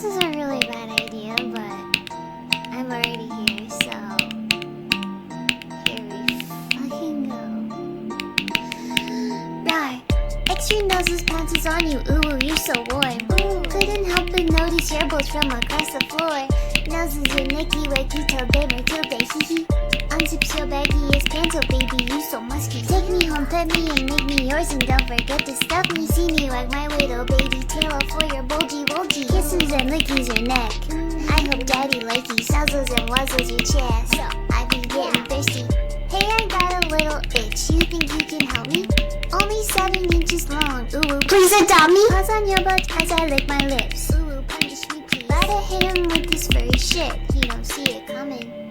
This is a really bad idea, but I'm already here, so here we fucking go. Rawr. Extreme nozzles pounces on you, ooh, you're so warm. Ooh. Couldn't help but notice your bolts from across the floor. Noses your nicky wakey till day my tilde, hee hee. Unzips your baggy-ass pants, oh baby, you so musky. Take me home, pet me, and make me yours, and don't forget to stuff me. See me wag my widow baby tail off for your bulgy wulgy. Kisses and lickies your neck. I hope daddy likey suzzles and wuzzles your chest. I be getting thirsty. Hey, I got a little itch. You think you can help me? Only 7 inches long. Ooh, please adopt me. Pause on your butt as I lick my lips. Ooh, punish me please. Gotta hit him with this furry shit. He don't see it coming.